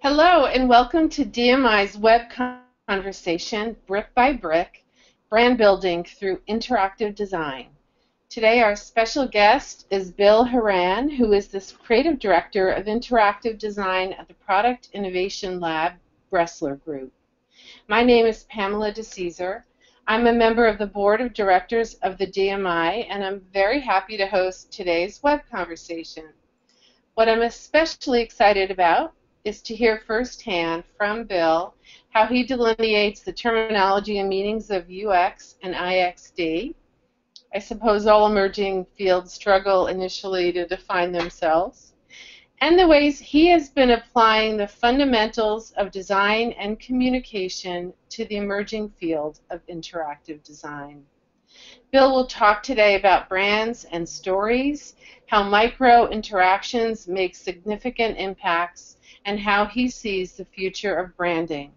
Hello and welcome to DMI's web conversation, Brick by Brick, Brand Building Through Interactive Design. Today our special guest is Bill Horan, who is the Creative Director of Interactive Design at the Product Innovation Lab, Bresslergroup. My name is Pamela DeCesar. I'm a member of the Board of Directors of the DMI, and I'm very happy to host today's web conversation. What I'm especially excited about is to hear firsthand from Bill how he delineates the terminology and meanings of UX and IXD. I suppose all emerging fields struggle initially to define themselves, and the ways he has been applying the fundamentals of design and communication to the emerging field of interactive design. Bill will talk today about brands and stories, how micro interactions make significant impacts, and how he sees the future of branding.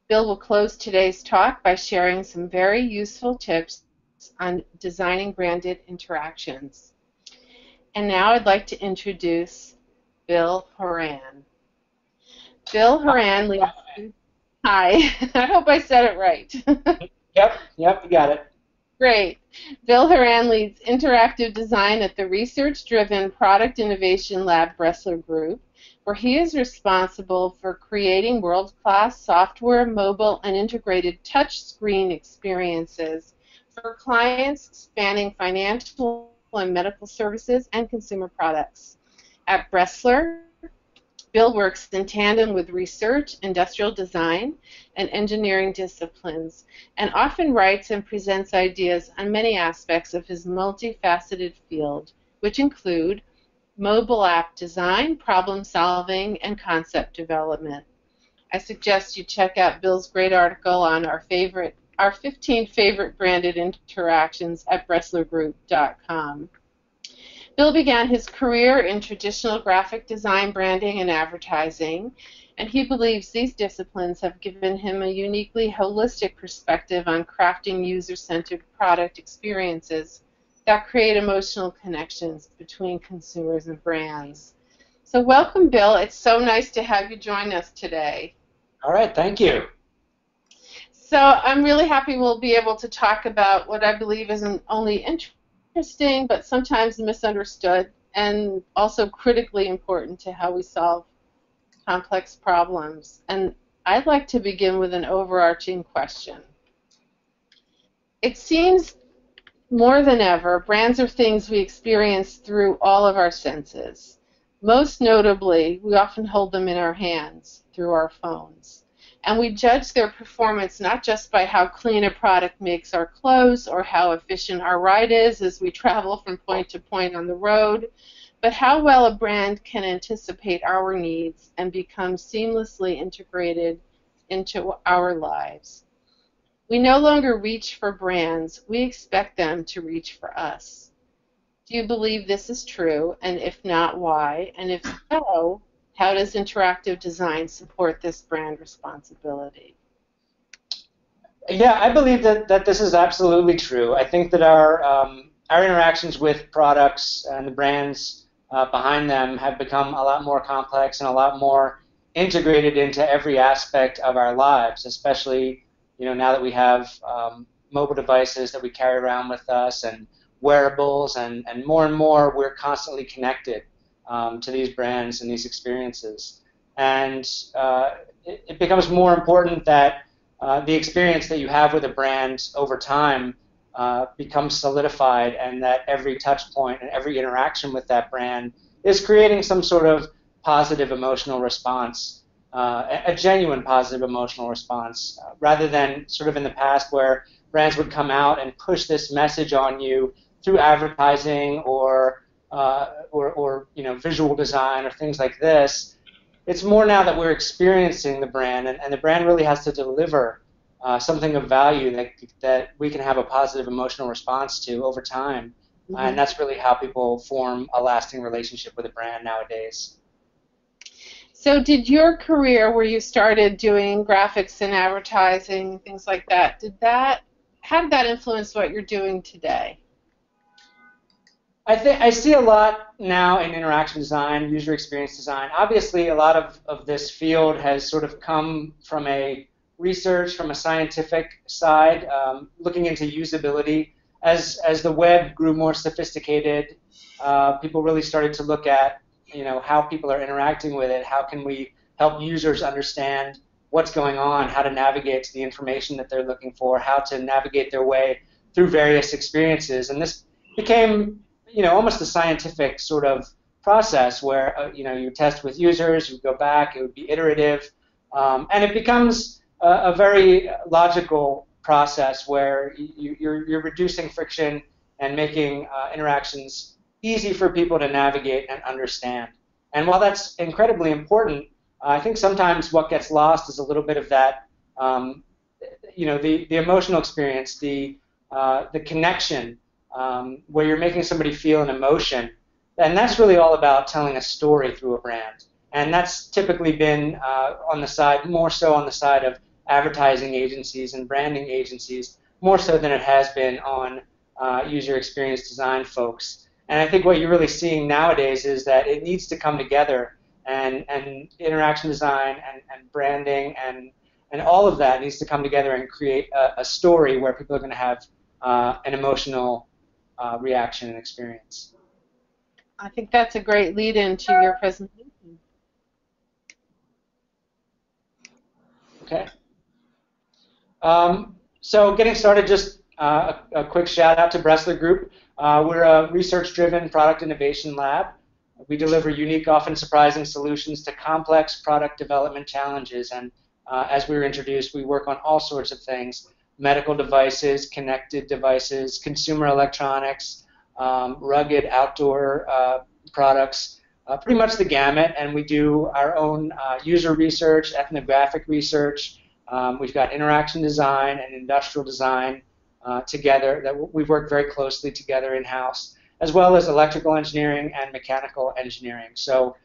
Bill will close today's talk by sharing some very useful tips on designing branded interactions. And now I'd like to introduce Bill Horan. Bill Horan leads... Hi, I hope I said it right. Yep, you got it. Great. Bill Horan leads interactive design at the research-driven Product Innovation Lab Bresslergroup, where he is responsible for creating world-class software, mobile, and integrated touchscreen experiences for clients spanning financial and medical services and consumer products. At Bressler, Bill works in tandem with research, industrial design, and engineering disciplines, and often writes and presents ideas on many aspects of his multifaceted field, which include mobile app design, problem solving, and concept development. I suggest you check out Bill's great article on our 15 favorite branded interactions at Bresslergroup.com. Bill began his career in traditional graphic design, branding, and advertising, and he believes these disciplines have given him a uniquely holistic perspective on crafting user-centered product experiences that create emotional connections between consumers and brands. So welcome, Bill. It's so nice to have you join us today. All right, thank you. So I'm really happy we'll be able to talk about what I believe isn't only interesting, but sometimes misunderstood, and also critically important to how we solve complex problems. And I'd like to begin with an overarching question. It seems more than ever, brands are things we experience through all of our senses. Most notably, we often hold them in our hands through our phones. And we judge their performance not just by how clean a product makes our clothes or how efficient our ride is as we travel from point to point on the road, but how well a brand can anticipate our needs and become seamlessly integrated into our lives. We no longer reach for brands, we expect them to reach for us. Do you believe this is true, and if not, why? And if so, how does interactive design support this brand responsibility? Yeah, I believe that this is absolutely true. I think that our interactions with products and the brands behind them have become a lot more complex and a lot more integrated into every aspect of our lives, especially now that we have mobile devices that we carry around with us and wearables, and more we're constantly connected to these brands and these experiences. And it becomes more important that the experience that you have with a brand over time becomes solidified, and that every touch point and every interaction with that brand is creating some sort of positive emotional response. A genuine positive emotional response, rather than sort of in the past where brands would come out and push this message on you through advertising or visual design or things like this. It's more now that we're experiencing the brand, and the brand really has to deliver something of value that we can have a positive emotional response to over time. Mm-hmm. And that's really how people form a lasting relationship with a brand nowadays. So did your career, where you started doing graphics and advertising, things like that, how did that influence what you're doing today? I think I see a lot now in interaction design, user experience design. Obviously, a lot of this field has sort of come from a research, from a scientific side, looking into usability. As the web grew more sophisticated, people really started to look at, how people are interacting with it. How can we help users understand what's going on, how to navigate to the information that they're looking for, how to navigate their way through various experiences. And this became almost a scientific sort of process where, you test with users, you go back, it would be iterative, and it becomes a very logical process where you're reducing friction and making interactions easy for people to navigate and understand. And while that's incredibly important, I think sometimes what gets lost is a little bit of that, the emotional experience, the connection, where you're making somebody feel an emotion. And that's really all about telling a story through a brand. And that's typically been more so on the side of advertising agencies and branding agencies, more so than it has been on user experience design folks. And I think what you're really seeing nowadays is that it needs to come together, and interaction design and branding and all of that needs to come together and create a story where people are going to have an emotional reaction and experience. I think that's a great lead into your presentation. Okay. So getting started, just a quick shout out to Bresslergroup. We're a research-driven product innovation lab. We deliver unique, often surprising solutions to complex product development challenges. And as we were introduced, we work on all sorts of things: medical devices, connected devices, consumer electronics, rugged outdoor products, pretty much the gamut. And we do our own user research, ethnographic research. We've got interaction design and industrial design together that we've worked very closely together in-house, as well as electrical engineering and mechanical engineering. So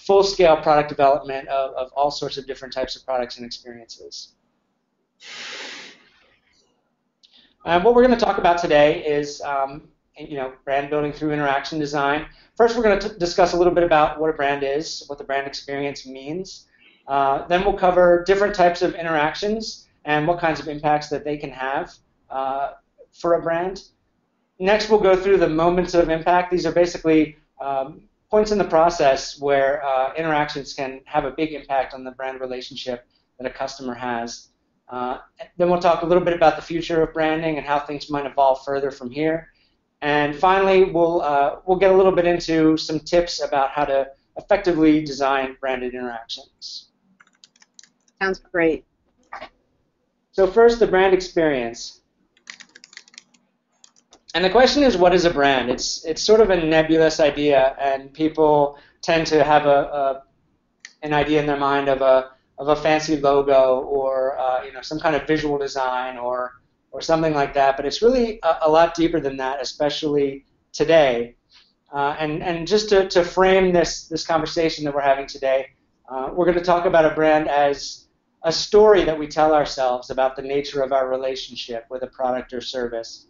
full-scale product development of all sorts of different types of products and experiences. What we're going to talk about today is brand building through interaction design. First, we're going to discuss a little bit about what a brand is, what the brand experience means. Then we'll cover different types of interactions and what kinds of impacts that they can have for a brand. Next, we'll go through the moments of impact. These are basically points in the process where interactions can have a big impact on the brand relationship that a customer has. Then we'll talk a little bit about the future of branding and how things might evolve further from here. And finally, we'll get a little bit into some tips about how to effectively design branded interactions. Sounds great. So first, the brand experience. And the question is, what is a brand? It's sort of a nebulous idea, and people tend to have an idea in their mind of a fancy logo or some kind of visual design or something like that. But it's really a lot deeper than that, especially today. And just to frame this conversation that we're having today, we're going to talk about a brand as a story that we tell ourselves about the nature of our relationship with a product or service,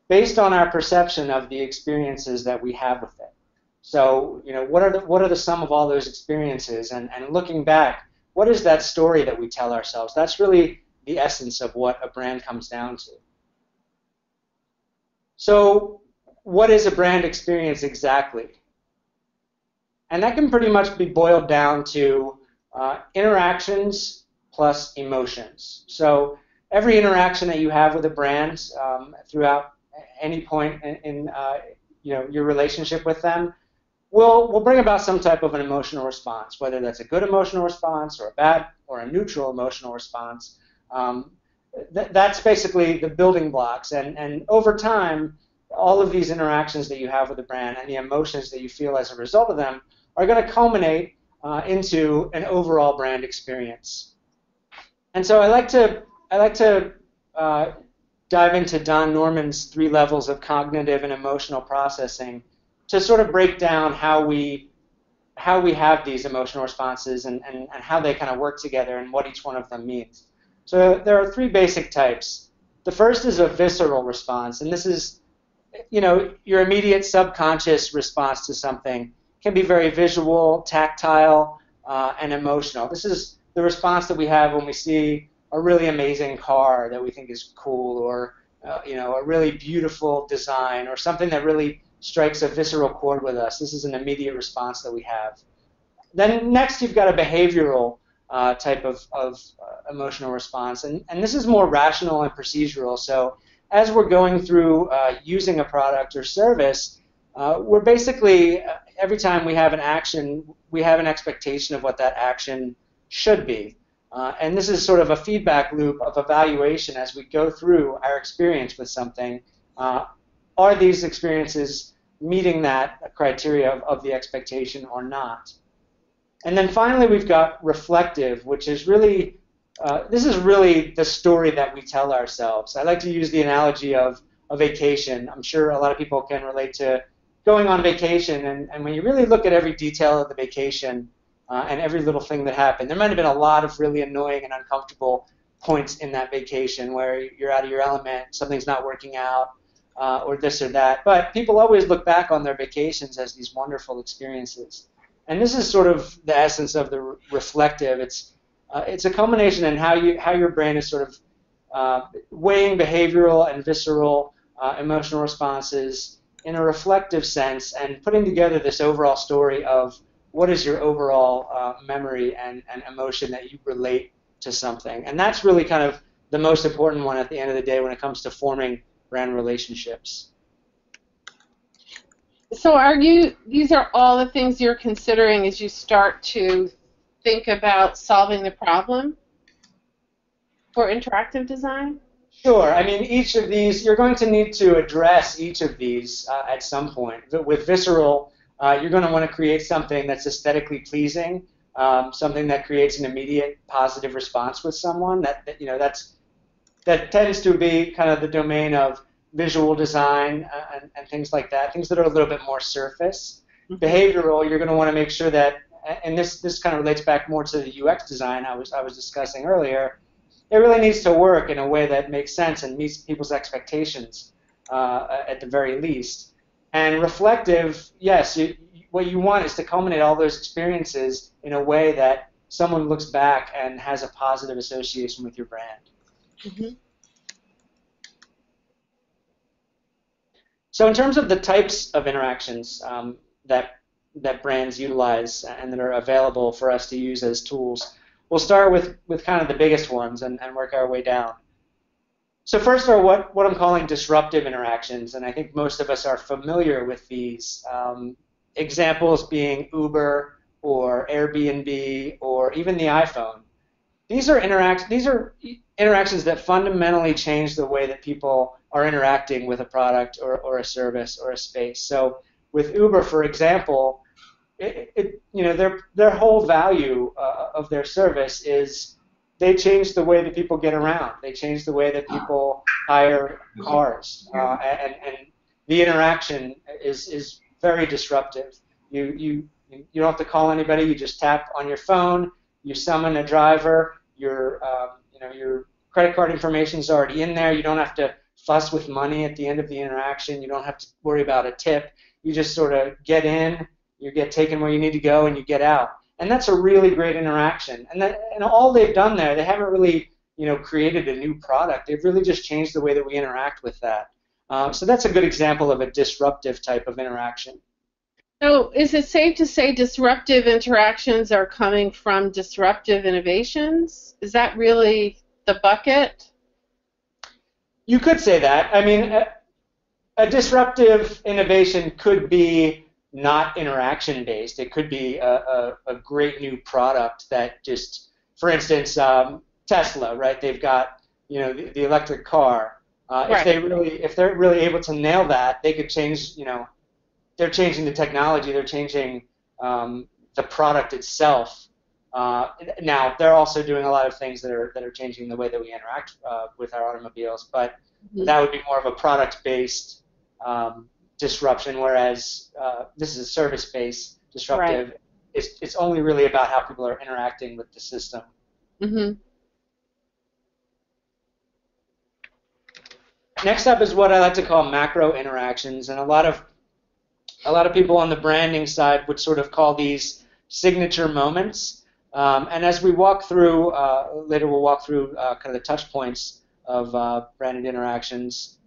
based on our perception of the experiences that we have with it. So, what are the sum of all those experiences? And looking back, what is that story that we tell ourselves? That's really the essence of what a brand comes down to. So, what is a brand experience exactly? And that can pretty much be boiled down to interactions plus emotions. So every interaction that you have with a brand throughout any point in your relationship with them will bring about some type of an emotional response, whether that's a good emotional response or a bad or a neutral emotional response. That's basically the building blocks. And over time, all of these interactions that you have with the brand and the emotions that you feel as a result of them are going to culminate into an overall brand experience. And so I like to dive into Don Norman's 3 levels of cognitive and emotional processing to sort of break down how we have these emotional responses and how they kind of work together and what each one of them means. So there are 3 basic types. The first is a visceral response, and this is your immediate subconscious response to something can be very visual, tactile, and emotional. This is the response that we have when we see a really amazing car that we think is cool, or a really beautiful design, or something that really strikes a visceral chord with us. This is an immediate response that we have. Then next, you've got a behavioral type of emotional response, and this is more rational and procedural. So as we're going through using a product or service, we're basically, every time we have an action, we have an expectation of what that action should be. And this is sort of a feedback loop of evaluation as we go through our experience with something. Are these experiences meeting that criteria of the expectation or not? And then finally, we've got reflective, which is really, this is really the story that we tell ourselves. I like to use the analogy of a vacation. I'm sure a lot of people can relate to going on vacation, and when you really look at every detail of the vacation and every little thing that happened, there might have been a lot of really annoying and uncomfortable points in that vacation where you're out of your element, something's not working out, or this or that. But people always look back on their vacations as these wonderful experiences. And this is sort of the essence of the reflective. It's a culmination in how your brain is sort of weighing behavioral and visceral emotional responses in a reflective sense, and putting together this overall story of what is your overall memory and emotion that you relate to something. And that's really kind of the most important one at the end of the day when it comes to forming brand relationships. So these are all the things you're considering as you start to think about solving the problem for interactive design? Sure. I mean, each of these, you're going to need to address each of these at some point. With visceral, you're going to want to create something that's aesthetically pleasing, something that creates an immediate positive response with someone. That tends to be kind of the domain of visual design and things like that, things that are a little bit more surface. Mm-hmm. Behavioral, you're going to want to make sure that, and this kind of relates back more to the UX design I was discussing earlier. It really needs to work in a way that makes sense and meets people's expectations at the very least. And reflective, yes, what you want is to culminate all those experiences in a way that someone looks back and has a positive association with your brand. Mm-hmm. So in terms of the types of interactions that brands utilize and that are available for us to use as tools, we'll start with kind of the biggest ones and work our way down. So first are what I'm calling disruptive interactions, and I think most of us are familiar with these. Examples being Uber or Airbnb or even the iPhone. These are interactions that fundamentally change the way that people are interacting with a product or a service or a space. So with Uber, for example, their whole value of their service is they change the way that people get around. They change the way that people hire cars, and the interaction is very disruptive. You don't have to call anybody. You just tap on your phone. You summon a driver. Your credit card information is already in there. You don't have to fuss with money at the end of the interaction. You don't have to worry about a tip. You just sort of get in, you get taken where you need to go, and you get out. And that's a really great interaction. And all they've done there, they haven't really created a new product. They've really just changed the way that we interact with that. So that's a good example of a disruptive type of interaction. So is it safe to say disruptive interactions are coming from disruptive innovations? Is that really the bucket? You could say that. I mean, a disruptive innovation could be not interaction-based. It could be a great new product that just, for instance, Tesla, right? They've got the electric car. Right. If they're really able to nail that, they could change. They're changing the technology. They're changing the product itself. Now they're also doing a lot of things that are changing the way that we interact with our automobiles. But that would be more of a product-based disruption, whereas this is a service-based disruptive. Right. It's only really about how people are interacting with the system. Mm-hmm. Next up is what I like to call macro interactions, and a lot of people on the branding side would sort of call these signature moments. And as we walk through, later we'll walk through kind of the touch points of branded interactions.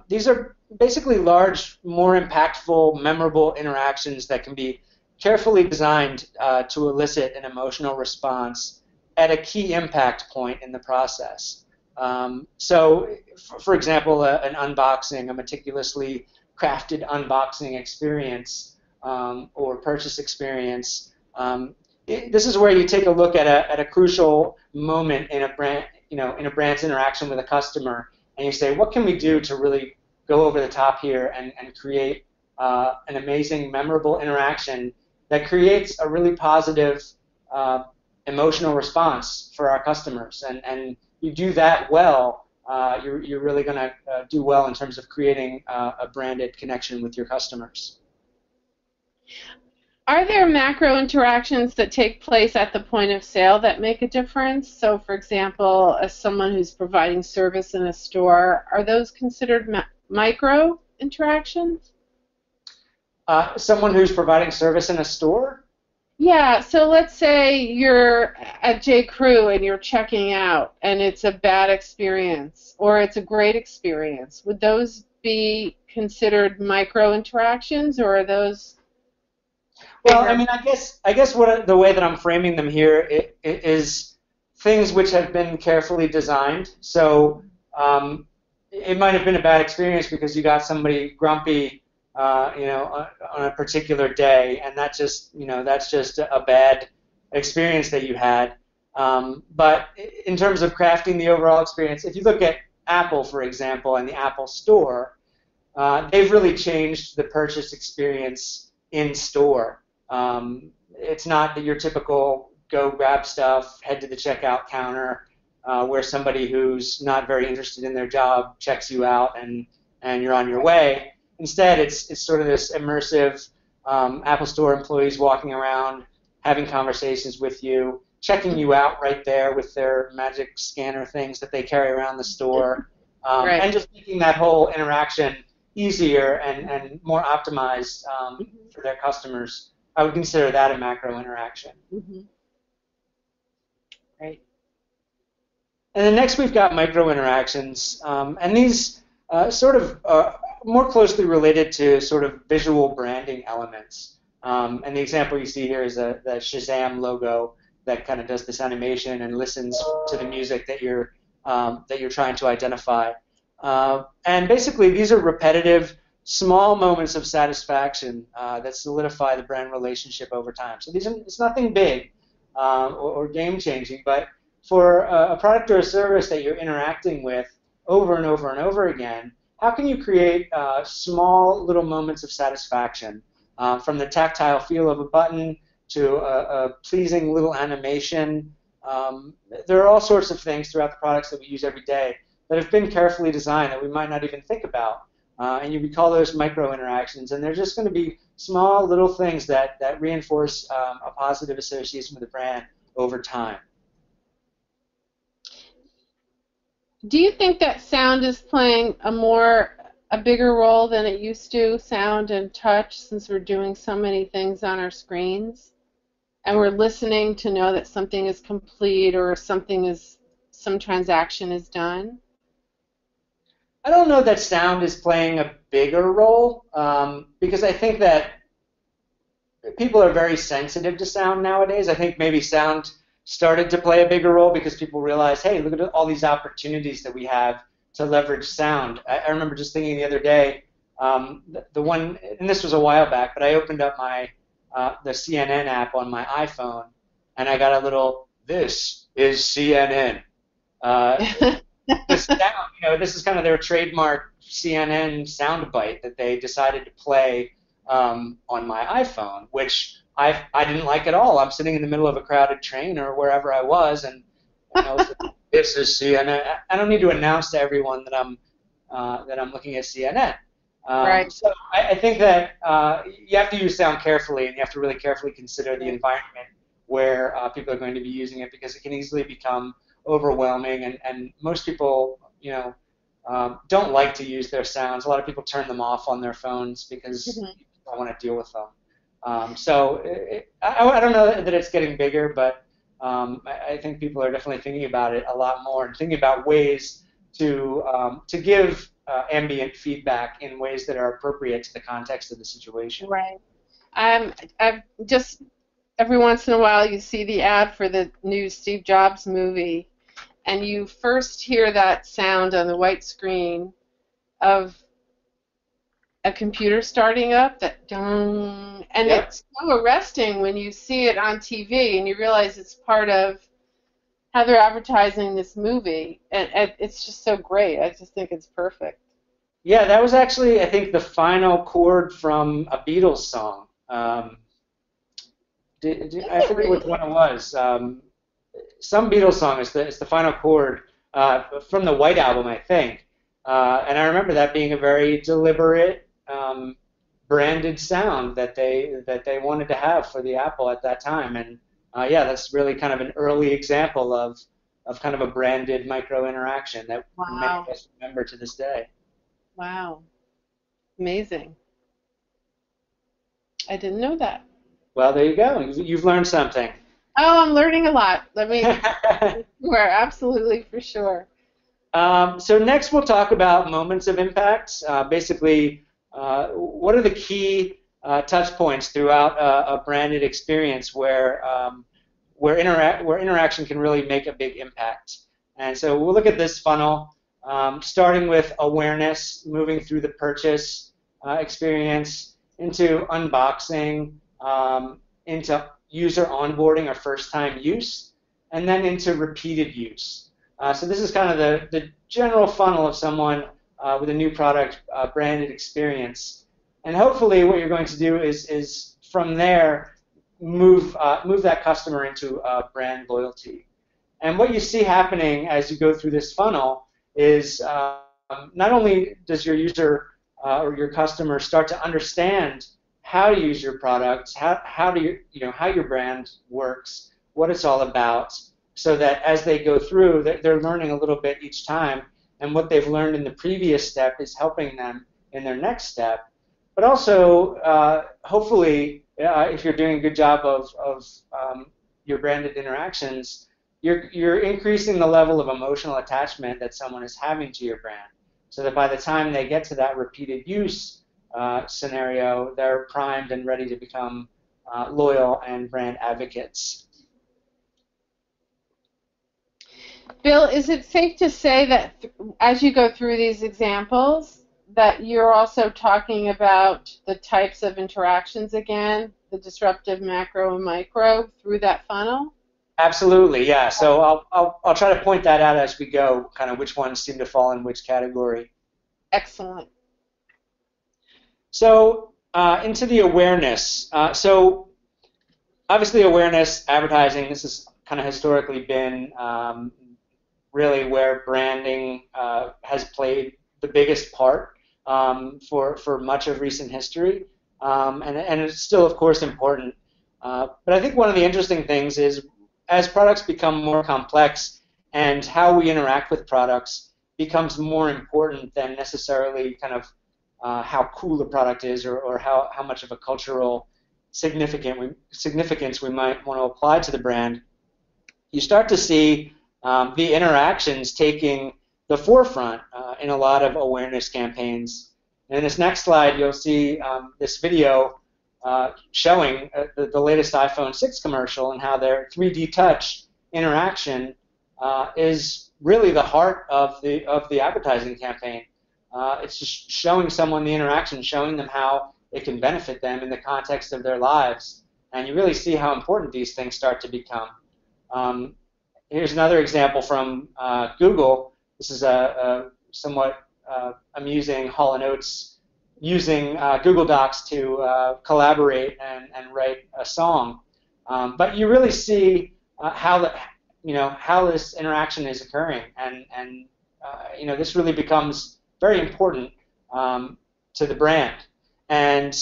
These are basically large, more impactful, memorable interactions that can be carefully designed to elicit an emotional response at a key impact point in the process. So, for example, an unboxing, a meticulously crafted unboxing experience or purchase experience. This is where you take a look at a crucial moment in a brand, in a brand's interaction with a customer, and you say, what can we do to really go over the top here and create an amazing, memorable interaction that creates a really positive emotional response for our customers. And you do that well, you're really going to do well in terms of creating a branded connection with your customers. Are there macro interactions that take place at the point of sale that make a difference? So, for example, as someone who's providing service in a store, are those considered micro interactions? Someone who's providing service in a store? Yeah, so let's say you're at J. Crew and you're checking out and it's a bad experience or it's a great experience. Would those be considered micro interactions, or are those bigger? Well, I mean, I guess what the way that I'm framing them here is things which have been carefully designed. So it might have been a bad experience because you got somebody grumpy, on a particular day, and that's just a bad experience that you had. But in terms of crafting the overall experience, if you look at Apple, for example, and the Apple Store, they've really changed the purchase experience in store. It's not that your typical go grab stuff, head to the checkout counter, where somebody who's not very interested in their job checks you out and you're on your way. Instead, it's sort of this immersive Apple Store employees walking around, having conversations with you, checking you out right there with their magic scanner things that they carry around the store, Right. and just making that whole interaction easier and more optimized for their customers. I would consider that a macro interaction. Mm-hmm. Right. And then next we've got micro interactions, and these sort of more closely related to sort of visual branding elements. And the example you see here is the Shazam logo that kind of does this animation and listens to the music that you're trying to identify. And basically, these are repetitive, small moments of satisfaction that solidify the brand relationship over time. So it's nothing big or game-changing, but for a product or a service that you're interacting with over and over and over again, how can you create small little moments of satisfaction, from the tactile feel of a button to a pleasing little animation? There are all sorts of things throughout the products that we use every day that have been carefully designed that we might not even think about. And we call those micro interactions, and they're just going to be small little things that reinforce a positive association with the brand over time. Do you think that sound is playing a bigger role than it used to, sound and touch, since we're doing so many things on our screens? And we're listening to know that something is complete or some transaction is done? I don't know that sound is playing a bigger role, because I think that people are very sensitive to sound nowadays. I think maybe sound started to play a bigger role because people realized, hey, look at all these opportunities that we have to leverage sound. I remember just thinking the other day, the one, and this was a while back, but I opened up the CNN app on my iPhone, and I got a little, "This is CNN." This sound, this is kind of their trademark CNN soundbite that they decided to play on my iPhone, which I didn't like at all. I'm sitting in the middle of a crowded train or wherever I was, and I was like, "This is CNN." I don't need to announce to everyone that I'm looking at CNN. Right. So I think that you have to use sound carefully, and you have to really carefully consider the environment where people are going to be using it, because it can easily become overwhelming, and most people, don't like to use their sounds. A lot of people turn them off on their phones because Mhm. you don't want to deal with them. I don't know that it's getting bigger, but I think people are definitely thinking about it a lot more and thinking about ways to give ambient feedback in ways that are appropriate to the context of the situation. Right. I've just every once in a while you see the ad for the new Steve Jobs movie, and you first hear that sound on the white screen of a computer starting up, that dong, and Yep. it's so arresting when you see it on TV and you realize it's part of how they're advertising this movie, and it's just so great. I just think it's perfect. Yeah, that was actually, I think, the final chord from a Beatles song. Is I it forget which really? one it was. Some Beatles song is the final chord from the White Album, I think. And I remember that being a very deliberate, branded sound that they wanted to have for the Apple at that time. And yeah, that's really kind of an early example of kind of a branded micro interaction that many Wow. of us remember to this day. Wow. Amazing. I didn't know that. Well, there you go. You've learned something. Oh, I'm learning a lot. Let me, sure, absolutely, for sure. So next we'll talk about moments of impact. Basically, what are the key touch points throughout a branded experience where interaction can really make a big impact. And so we'll look at this funnel, starting with awareness, moving through the purchase experience into unboxing, into user onboarding or first-time use, and then into repeated use. So this is kind of the general funnel of someone with a new product branded experience. And hopefully what you're going to do is from there move that customer into brand loyalty. And what you see happening as you go through this funnel is not only does your user or your customer start to understand how to use your product, how do how your brand works, what it's all about, so that as they go through, they're learning a little bit each time, and what they've learned in the previous step is helping them in their next step. But also, hopefully, if you're doing a good job of your branded interactions, you're increasing the level of emotional attachment that someone is having to your brand, so that by the time they get to that repeated use scenario, they're primed and ready to become loyal and brand advocates. Bill, is it safe to say that as you go through these examples, that you're also talking about the types of interactions again, the disruptive macro and micro through that funnel? Absolutely, yeah. So I'll try to point that out as we go, kind of which ones seem to fall in which category. Excellent. So into the awareness. So obviously awareness, advertising, this has kind of historically been really where branding has played the biggest part for much of recent history. And it's still, of course, important. But I think one of the interesting things is as products become more complex and how we interact with products becomes more important than necessarily kind of how cool the product is or how much of a cultural significance we might want to apply to the brand, you start to see the interactions taking the forefront in a lot of awareness campaigns. And in this next slide, you'll see this video showing the latest iPhone 6 commercial and how their 3D touch interaction is really the heart of the advertising campaign. It's just showing someone the interaction, showing them how it can benefit them in the context of their lives. And you really see how important these things start to become. Here's another example from Google. This is a somewhat amusing Hall & Oates using Google Docs to collaborate and write a song. But you really see how this interaction is occurring, and this really becomes very important to the brand. And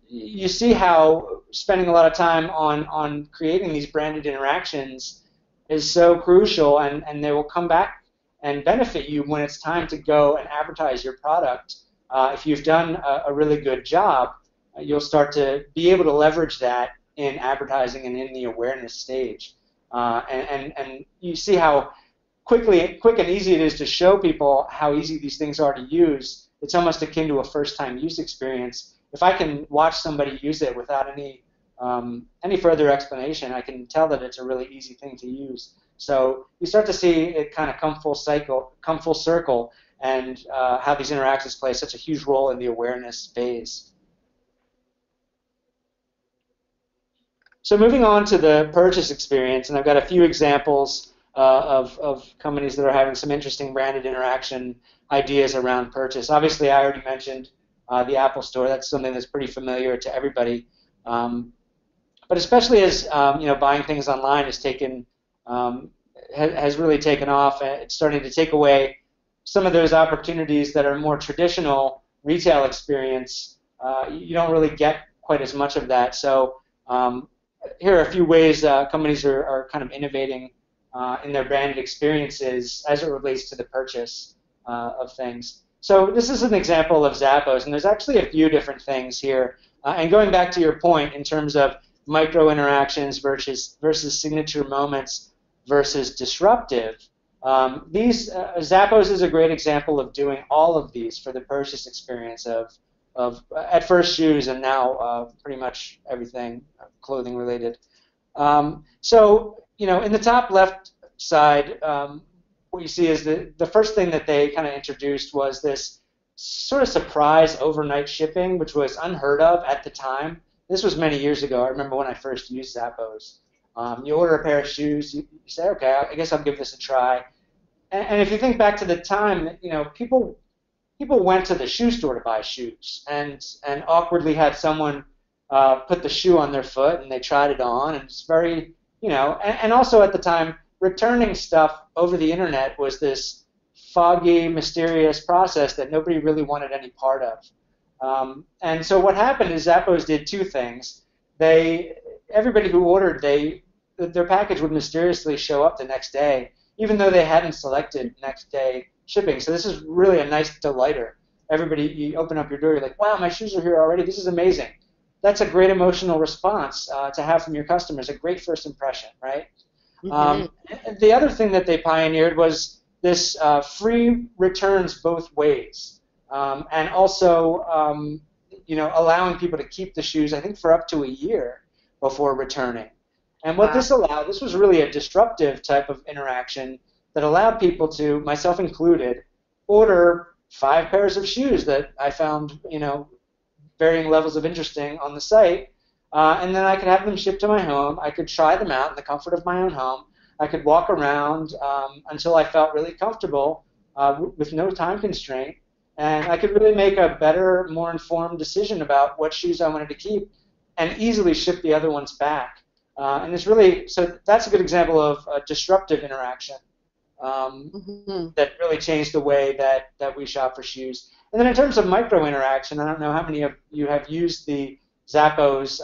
you see how spending a lot of time on creating these branded interactions is so crucial, and they will come back and benefit you when it's time to go and advertise your product. If you've done a really good job, you'll start to be able to leverage that in advertising and in the awareness stage. And you see how quick and easy it is to show people how easy these things are to use. It's almost akin to a first-time use experience. If I can watch somebody use it without any further explanation, I can tell that it's a really easy thing to use. So you start to see it kind of come full circle, and how these interactions play such a huge role in the awareness phase. So moving on to the purchase experience, and I've got a few examples of companies that are having some interesting branded interaction ideas around purchase. Obviously, I already mentioned the Apple Store. That's something that's pretty familiar to everybody. But especially as buying things online has really taken off, and it's starting to take away some of those opportunities that are more traditional retail experience. You don't really get quite as much of that. So here are a few ways companies are kind of innovating in their branded experiences as it relates to the purchase of things. So this is an example of Zappos, and there's actually a few different things here. And going back to your point in terms of micro interactions versus signature moments versus disruptive, Zappos is a great example of doing all of these for the purchase experience of at first shoes and now pretty much everything clothing related. So in the top left side, what you see is the first thing that they kind of introduced was this sort of surprise overnight shipping, which was unheard of at the time. This was many years ago. I remember when I first used Zappos. You order a pair of shoes, you say, okay, I guess I'll give this a try. And if you think back to the time, people went to the shoe store to buy shoes, and awkwardly had someone put the shoe on their foot, and they tried it on, and it's very, and also at the time, returning stuff over the internet was this foggy, mysterious process that nobody really wanted any part of. And so what happened is Zappos did two things. Everybody who ordered, their package would mysteriously show up the next day, even though they hadn't selected next day shipping. So this is really a nice delighter. Everybody, you open up your door, you're like, wow, my shoes are here already. This is amazing. That's a great emotional response to have from your customers, a great first impression, right? Mm-hmm. The other thing that they pioneered was this free returns both ways, and also allowing people to keep the shoes, I think, for up to a year before returning. And what this was really a disruptive type of interaction that allowed people to, myself included, order 5 pairs of shoes that I found, varying levels of interesting on the site, and then I could have them shipped to my home. I could try them out in the comfort of my own home. I could walk around until I felt really comfortable with no time constraint, and I could really make a better, more informed decision about what shoes I wanted to keep and easily ship the other ones back. And it's really, so that's a good example of a disruptive interaction that really changed the way that we shop for shoes. And then in terms of micro interaction, I don't know how many of you have used the Zappos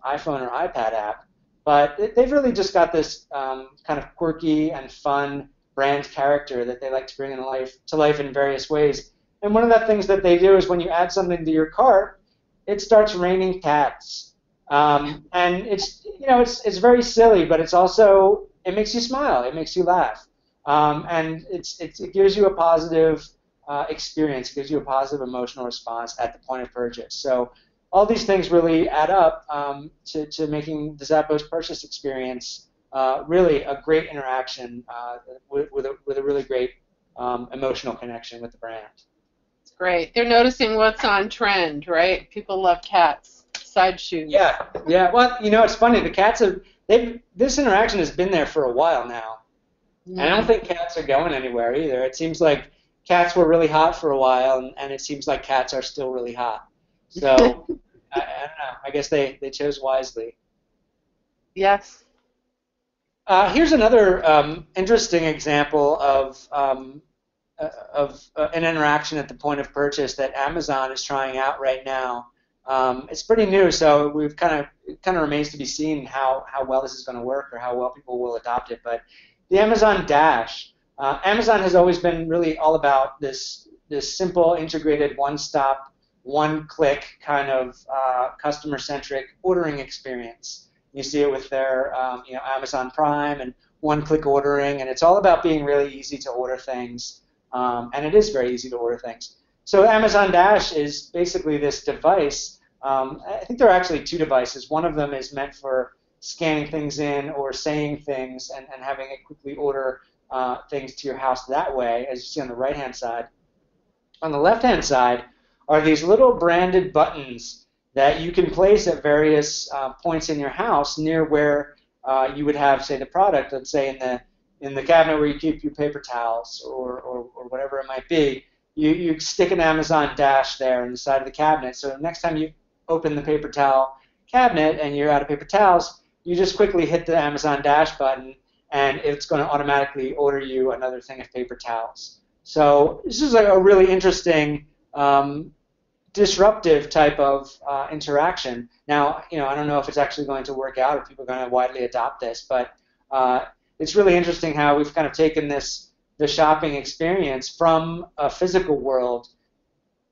iPhone or iPad app, but they've really just got this kind of quirky and fun brand character that they like to bring to life in various ways. And one of the things that they do is when you add something to your cart, it starts raining cats. And it's very silly, but it's also, it makes you smile, it makes you laugh, and it gives you a positive experience, it gives you a positive emotional response at the point of purchase. So all these things really add up to making the Zappos purchase experience really a great interaction with a really great emotional connection with the brand. It's great. They're noticing what's on trend, right? People love cats. Side shoes. Yeah. Well, it's funny. The cats this interaction has been there for a while now, and I don't think cats are going anywhere either. It seems like cats were really hot for a while, and it seems like cats are still really hot. So I don't know. I guess they chose wisely. Yes. Here's another interesting example of an interaction at the point of purchase that Amazon is trying out right now. It's pretty new, so it kind of remains to be seen how well this is going to work or how well people will adopt it. But the Amazon Dash, Amazon has always been really all about this simple, integrated, one-stop, one-click kind of customer-centric ordering experience. You see it with their Amazon Prime and one-click ordering, and it's all about being really easy to order things, and it is very easy to order things. So Amazon Dash is basically this device. I think there are actually two devices. One of them is meant for scanning things in or saying things and having it quickly order things to your house that way, as you see on the right-hand side. On the left-hand side are these little branded buttons that you can place at various points in your house near where you would have, say, the product. Let's say in the cabinet where you keep your paper towels or whatever it might be. You stick an Amazon Dash there on the side of the cabinet. So next time you open the paper towel cabinet and you're out of paper towels, you just quickly hit the Amazon Dash button, and it's going to automatically order you another thing of paper towels. So this is like a really interesting, disruptive type of interaction. Now, I don't know if it's actually going to work out or people are going to widely adopt this, but it's really interesting how we've kind of taken the shopping experience from a physical world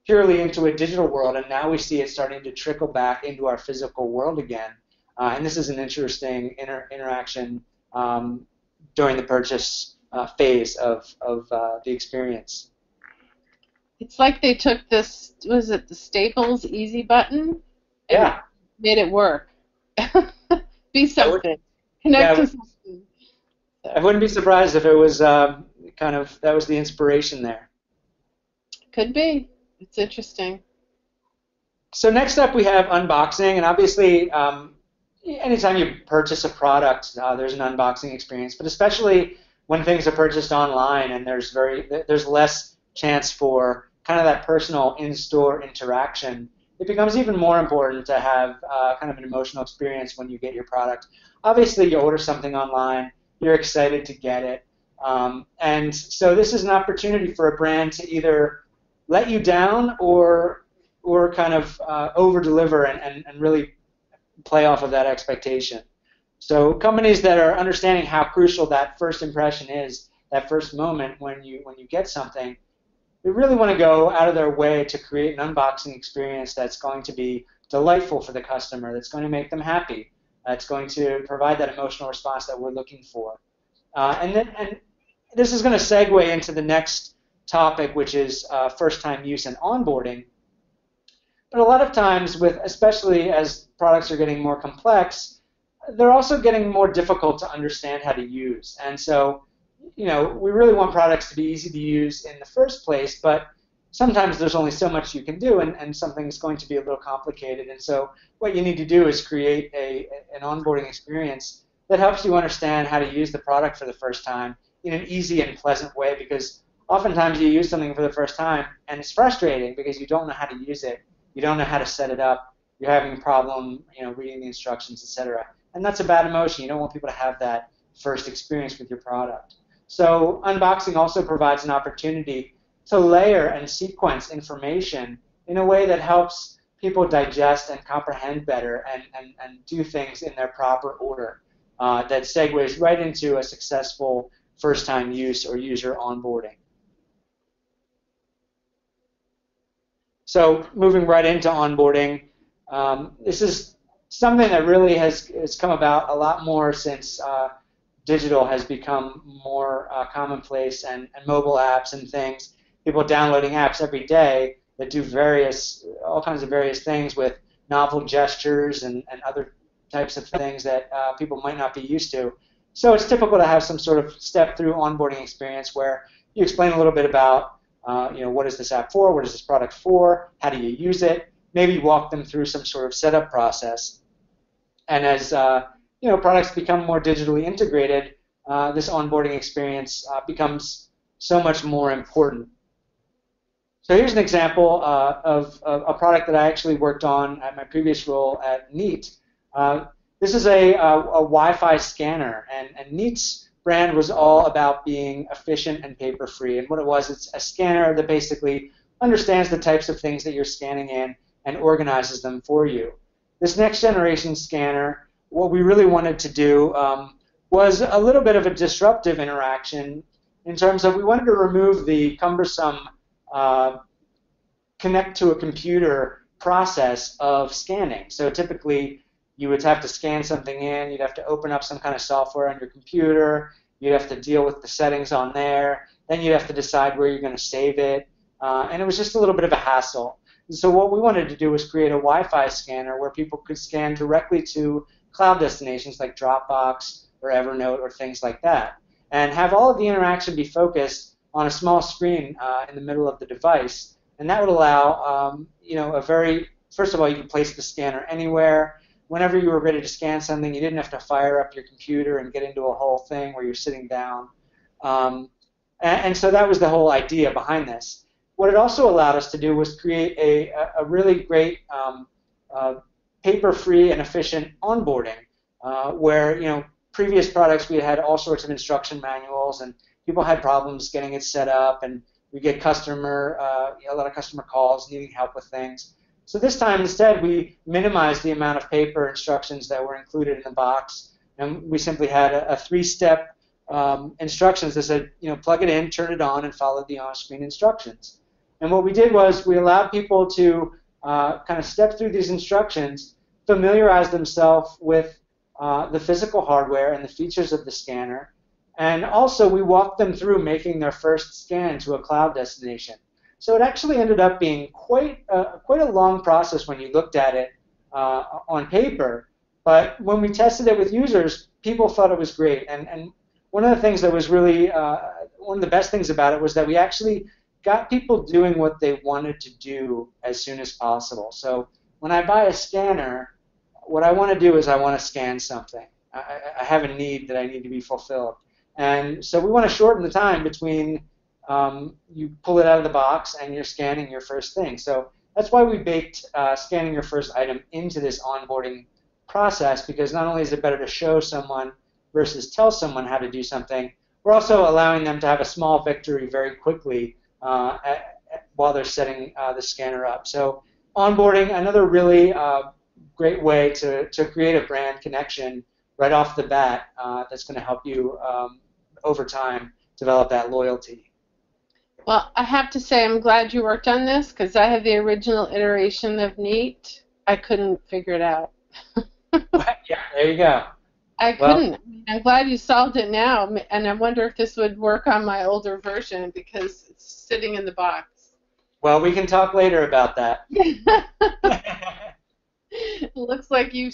purely into a digital world, and now we see it starting to trickle back into our physical world again. And this is an interesting interaction during the purchase phase of the experience. It's like they took this, was it the Staples Easy button? Yeah. Made it work. Be something. Connect to something. I wouldn't be surprised if it was that was the inspiration there. Could be. It's interesting. So next up we have unboxing, and obviously anytime you purchase a product, there's an unboxing experience, but especially when things are purchased online and there's less chance for kind of that personal in-store interaction, it becomes even more important to have kind of an emotional experience when you get your product. Obviously, you order something online, you're excited to get it, and so this is an opportunity for a brand to either let you down or kind of over-deliver and really play off of that expectation. So companies that are understanding how crucial that first impression is, that first moment when you get something, they really want to go out of their way to create an unboxing experience that's going to be delightful for the customer, that's going to make them happy, that's going to provide that emotional response that we're looking for. And this is going to segue into the next topic, which is first-time use and onboarding. But a lot of times, especially as products are getting more complex, they're also getting more difficult to understand how to use. And so, we really want products to be easy to use in the first place, but sometimes there's only so much you can do, and something's going to be a little complicated. And so what you need to do is create an onboarding experience that helps you understand how to use the product for the first time in an easy and pleasant way, because oftentimes you use something for the first time, and it's frustrating because you don't know how to use it. You don't know how to set it up. You're having a problem, reading the instructions, etc. And that's a bad emotion. You don't want people to have that first experience with your product. So unboxing also provides an opportunity to layer and sequence information in a way that helps people digest and comprehend better and do things in their proper order. That segues right into a successful first-time use or user onboarding. So moving right into onboarding, this is something that really has come about a lot more since digital has become more commonplace, and mobile apps and things. People downloading apps every day that do all kinds of various things with novel gestures and other types of things that people might not be used to. So it's typical to have some sort of step-through onboarding experience where you explain a little bit about what is this app for, what is this product for, how do you use it, maybe walk them through some sort of setup process. And as products become more digitally integrated, this onboarding experience becomes so much more important. So here's an example of a product that I actually worked on at my previous role at Neat. This is a Wi-Fi scanner, and Neat's brand was all about being efficient and paper-free. And what it was, it's a scanner that basically understands the types of things that you're scanning in and organizes them for you. This next generation scanner, what we really wanted to do was a little bit of a disruptive interaction in terms of we wanted to remove the cumbersome connect to a computer process of scanning. So typically you would have to scan something in, you'd have to open up some kind of software on your computer, you'd have to deal with the settings on there, then you'd have to decide where you're going to save it, and it was just a little bit of a hassle. So what we wanted to do was create a Wi-Fi scanner where people could scan directly to cloud destinations like Dropbox or Evernote or things like that, and have all of the interaction be focused on a small screen in the middle of the device. And that would allow, first of all, you could place the scanner anywhere. Whenever you were ready to scan something, you didn't have to fire up your computer and get into a whole thing where you're sitting down. And so that was the whole idea behind this. What it also allowed us to do was create a really great paper-free and efficient onboarding, where previous products we had all sorts of instruction manuals, and people had problems getting it set up, and we get a lot of customer calls needing help with things. So this time instead we minimized the amount of paper instructions that were included in the box, and we simply had a three-step instructions that said, plug it in, turn it on, and follow the on-screen instructions. And what we did was we allowed people to kind of step through these instructions, familiarize themselves with the physical hardware and the features of the scanner, and also we walked them through making their first scan to a cloud destination. So it actually ended up being quite a long process when you looked at it on paper, but when we tested it with users, people thought it was great. And one of the things that was really one of the best things about it was that we actually got people doing what they wanted to do as soon as possible. So when I buy a scanner, what I want to do is I want to scan something. I have a need that I need to be fulfilled. And so we want to shorten the time between you pull it out of the box and you're scanning your first thing. So that's why we baked scanning your first item into this onboarding process, because not only is it better to show someone versus tell someone how to do something, we're also allowing them to have a small victory very quickly while they're setting the scanner up. So onboarding, another really great way to create a brand connection right off the bat that's going to help you over time develop that loyalty. Well, I have to say I'm glad you worked on this, because I have the original iteration of Neat. I couldn't figure it out. Yeah, there you go. I couldn't. I'm glad you solved it now, and I wonder if this would work on my older version because it's sitting in the box. Well, we can talk later about that. It looks like you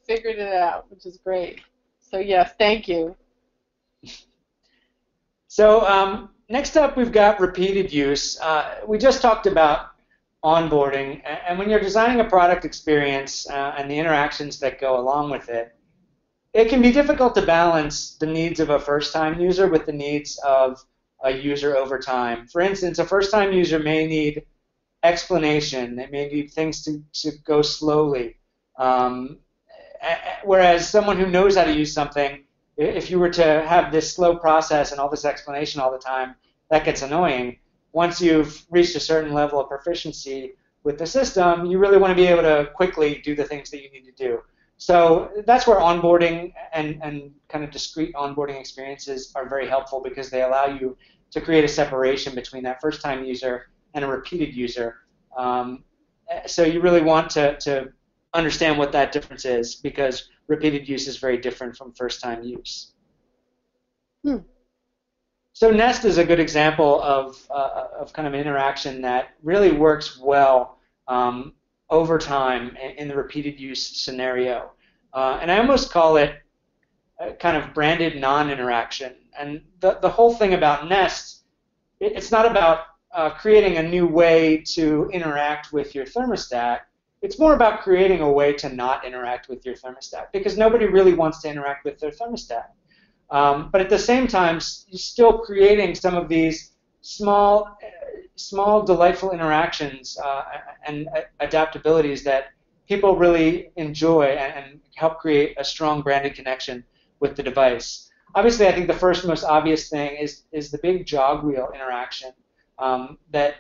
figured it out, which is great. So yes, thank you. So next up, we've got repeated use. We just talked about onboarding, and when you're designing a product experience and the interactions that go along with it, it can be difficult to balance the needs of a first-time user with the needs of a user over time. For instance, a first-time user may need explanation. They may need things to go slowly. Whereas someone who knows how to use something, if you were to have this slow process and all this explanation all the time, that gets annoying. Once you've reached a certain level of proficiency with the system, you really want to be able to quickly do the things that you need to do. So that's where onboarding and kind of discrete onboarding experiences are very helpful, because they allow you to create a separation between that first-time user and a repeated user. So you really want to understand what that difference is, because repeated use is very different from first-time use. So Nest is a good example of kind of an interaction that really works well over time in the repeated use scenario. And I almost call it kind of branded non-interaction. And the whole thing about Nest, it's not about creating a new way to interact with your thermostat. It's more about creating a way to not interact with your thermostat, because nobody really wants to interact with their thermostat. But at the same time, you're still creating some of these small, delightful interactions and adaptabilities that people really enjoy and help create a strong branded connection with the device. Obviously, I think the first most obvious thing is the big jog wheel interaction that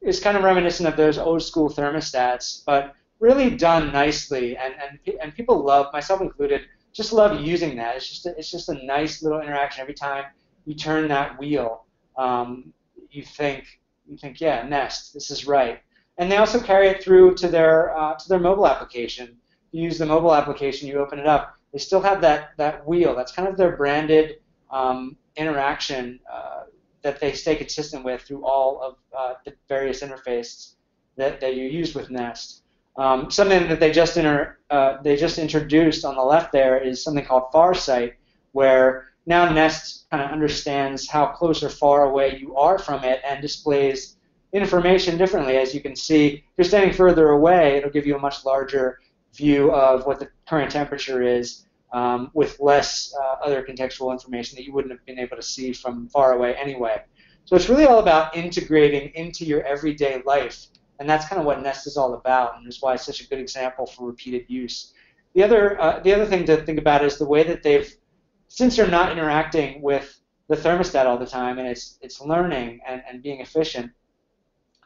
is kind of reminiscent of those old school thermostats, but really done nicely, and people love, myself included, just love using that. It's just a nice little interaction every time you turn that wheel, you think, yeah, Nest, this is right. And they also carry it through to their mobile application. You use the mobile application, you open it up. They still have that wheel. That's kind of their branded interaction that they stay consistent with through all of the various interfaces that you use with Nest. Something that they just introduced on the left there is something called Farsight, where now Nest kind of understands how close or far away you are from it and displays information differently. As you can see, if you're standing further away, it'll give you a much larger view of what the current temperature is, with less other contextual information that you wouldn't have been able to see from far away anyway. So it's really all about integrating into your everyday life, and that's kind of what Nest is all about, and that's why it's such a good example for repeated use. The other thing to think about is the way that since they're not interacting with the thermostat all the time, and it's learning and being efficient,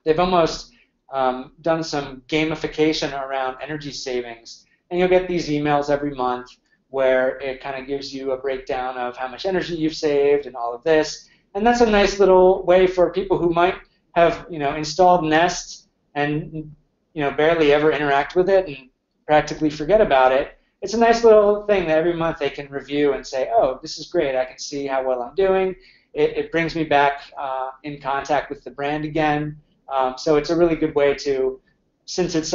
they've almost done some gamification around energy savings. And you'll get these emails every month where it kind of gives you a breakdown of how much energy you've saved and all of this. And that's a nice little way for people who might have installed Nest and barely ever interact with it and practically forget about it. It's a nice little thing that every month they can review and say, oh, this is great. I can see how well I'm doing. It brings me back in contact with the brand again. So it's a really good way to, since it's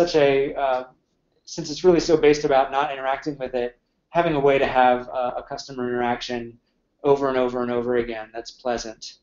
really so based about not interacting with it, having a way to have a customer interaction over and over and over again that's pleasant.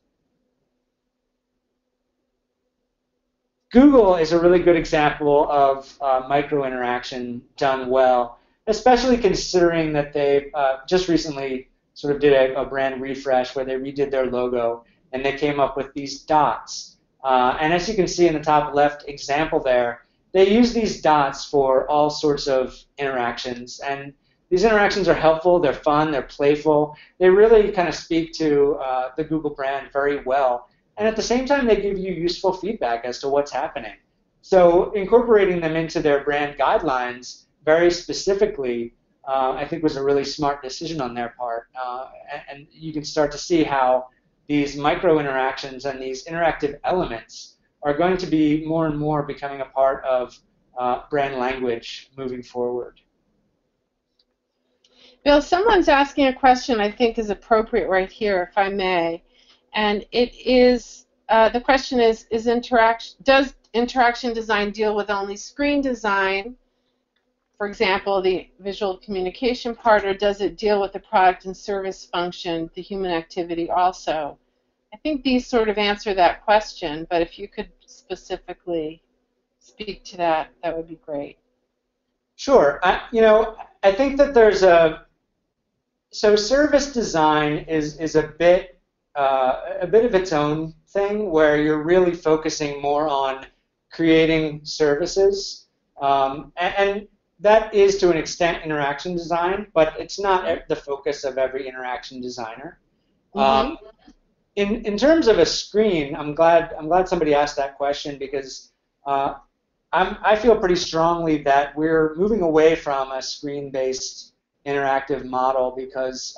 Google is a really good example of micro-interaction done well, especially considering that they just recently sort of did a brand refresh where they redid their logo and they came up with these dots. And as you can see in the top left example there, they use these dots for all sorts of interactions. And these interactions are helpful, they're fun, they're playful. They really kind of speak to the Google brand very well. And at the same time, they give you useful feedback as to what's happening. So incorporating them into their brand guidelines very specifically, I think was a really smart decision on their part. And you can start to see how these micro interactions and these interactive elements are going to be more and more becoming a part of brand language moving forward. Bill, someone's asking a question I think is appropriate right here, if I may. And it is, the question is does interaction design deal with only screen design, for example, the visual communication part, or does it deal with the product and service function, the human activity also? I think these sort of answer that question, but if you could specifically speak to that, that would be great. Sure. I think that there's so service design is a bit of its own thing where you're really focusing more on creating services, and that is to an extent interaction design, but it's not the focus of every interaction designer. Mm-hmm. In terms of a screen, I'm glad somebody asked that question because I feel pretty strongly that we're moving away from a screen-based interactive model because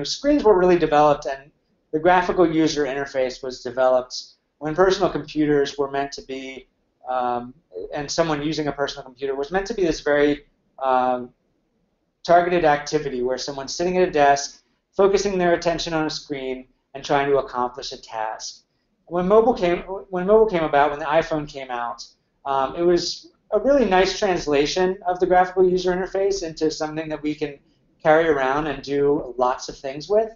screens were really developed and the graphical user interface was developed when personal computers were meant to be, and someone using a personal computer was meant to be this very targeted activity where someone's sitting at a desk, focusing their attention on a screen, and trying to accomplish a task. When mobile came about, when the iPhone came out, it was a really nice translation of the graphical user interface into something that we can carry around and do lots of things with.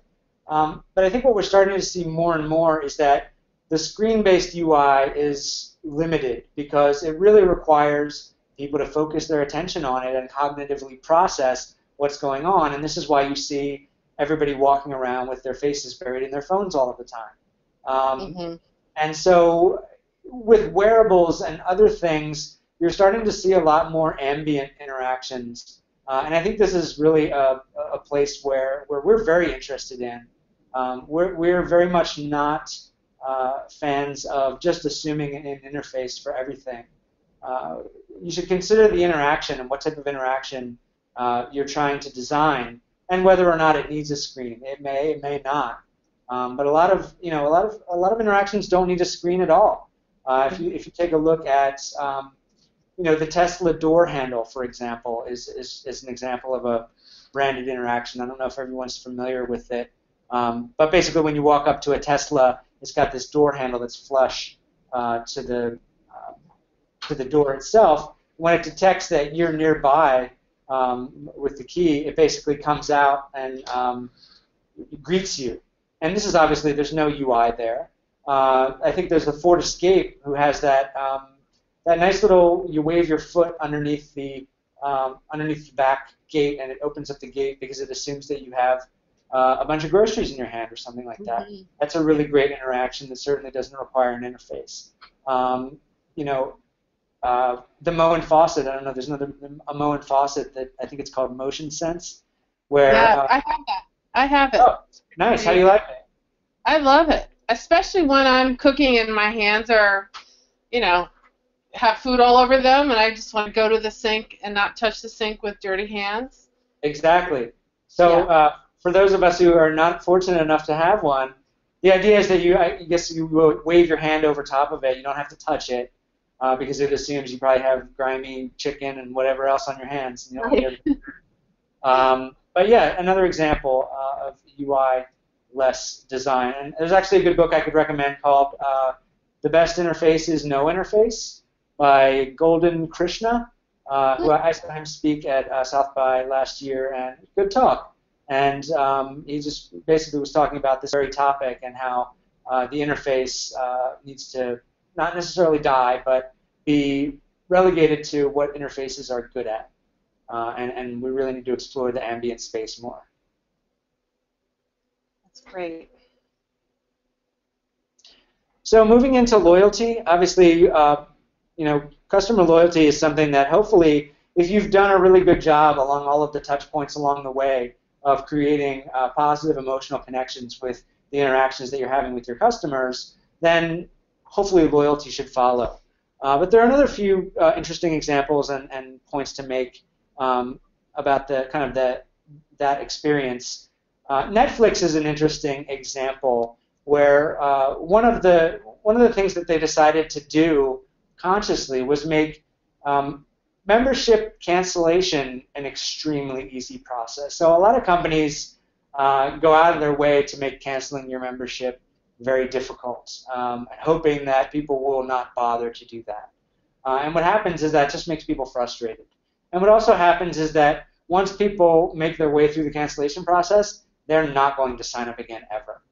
But I think what we're starting to see more and more is that the screen-based UI is limited because it really requires people to focus their attention on it and cognitively process what's going on. And this is why you see everybody walking around with their faces buried in their phones all of the time. And so with wearables and other things, you're starting to see a lot more ambient interactions. And I think this is really a place where we're very interested in. We're very much not fans of just assuming an interface for everything. You should consider the interaction and what type of interaction you're trying to design and whether or not it needs a screen. It may not. But a lot of interactions don't need a screen at all. If you take a look at the Tesla door handle, for example, is an example of a branded interaction. I don't know if everyone's familiar with it, but basically when you walk up to a Tesla, it's got this door handle that's flush to the door itself. When it detects that you're nearby with the key, it basically comes out and greets you. And this is obviously, there's no UI there. I think there's the Ford Escape who has that nice little, you wave your foot underneath the back gate, and it opens up the gate because it assumes that you have a bunch of groceries in your hand or something like that. Mm-hmm. That's a really great interaction that certainly doesn't require an interface. The Moen faucet, I don't know, there's a Moen faucet that I think it's called Motion Sense, where... Yeah, I have that. I have it. Oh, nice. How do you like it? I love it, especially when I'm cooking and my hands are, have food all over them, and I just want to go to the sink and not touch the sink with dirty hands. Exactly. So for those of us who are not fortunate enough to have one, the idea is that you will wave your hand over top of it. You don't have to touch it because it assumes you probably have grimy chicken and whatever else on your hands. But yeah, another example of UI-less design. And there's actually a good book I could recommend called The Best Interface is No Interface by Golden Krishna, who I sometimes speak at South by last year, and good talk. And he just basically was talking about this very topic and how the interface needs to not necessarily die, but be relegated to what interfaces are good at. And we really need to explore the ambient space more. That's great. So moving into loyalty, obviously, customer loyalty is something that hopefully, if you've done a really good job along all of the touch points along the way of creating positive emotional connections with the interactions that you're having with your customers, then hopefully loyalty should follow. But there are another few interesting examples and points to make about that experience. Netflix is an interesting example where one of the things that they decided to do consciously was make membership cancellation an extremely easy process. So a lot of companies go out of their way to make canceling your membership very difficult, hoping that people will not bother to do that. And what happens is that just makes people frustrated. And what also happens is that once people make their way through the cancellation process, they're not going to sign up again ever.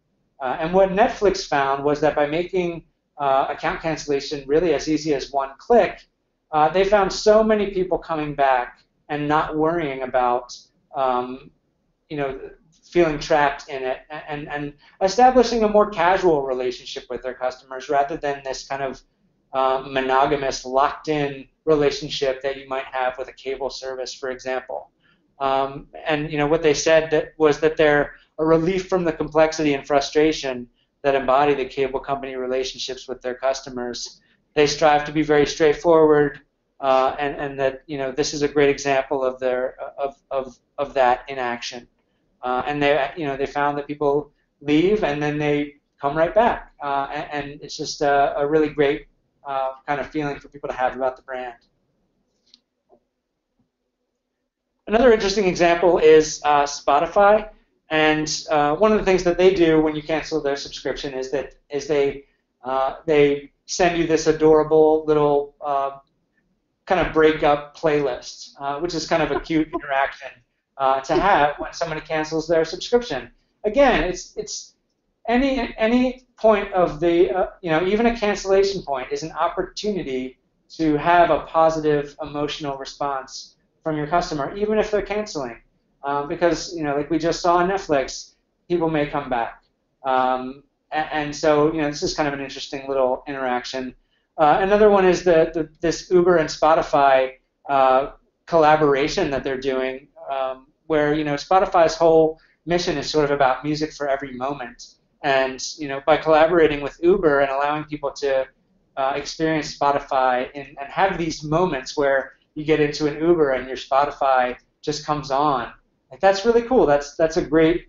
And what Netflix found was that by making account cancellation really as easy as one click, they found so many people coming back and not worrying about feeling trapped in it and establishing a more casual relationship with their customers rather than this kind of monogamous, locked-in relationship that you might have with a cable service, for example. And what they said was that they're a relief from the complexity and frustration that embody the cable company relationships with their customers. They strive to be very straightforward, and that this is a great example of that in action. And they found that people leave and then they come right back, and it's just a really great kind of feeling for people to have about the brand. Another interesting example is Spotify, and one of the things that they do when you cancel their subscription is they send you this adorable little kind of breakup playlist, which is kind of a cute interaction to have when somebody cancels their subscription. Again, it's any point of the even a cancellation point is an opportunity to have a positive emotional response from your customer, even if they're canceling, because like we just saw on Netflix, people may come back, and so this is kind of an interesting little interaction. Another one is this Uber and Spotify collaboration that they're doing, where Spotify's whole mission is sort of about music for every moment, and by collaborating with Uber and allowing people to experience Spotify and have these moments where you get into an Uber and your Spotify just comes on. Like, that's really cool. That's a great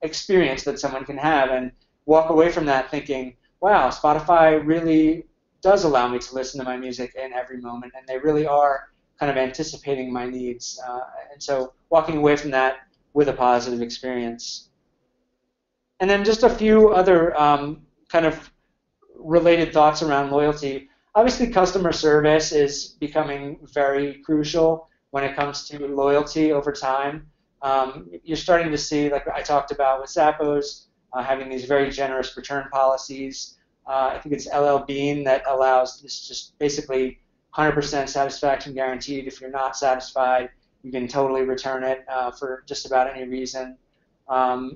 experience that someone can have, and walk away from that thinking, wow, Spotify really does allow me to listen to my music in every moment, and they really are kind of anticipating my needs. And so walking away from that with a positive experience. And then just a few other kind of related thoughts around loyalty. Obviously, customer service is becoming very crucial when it comes to loyalty over time. You're starting to see, like I talked about with Zappos, having these very generous return policies. I think it's LL Bean that allows this, just basically 100% satisfaction guaranteed. If you're not satisfied, you can totally return it for just about any reason.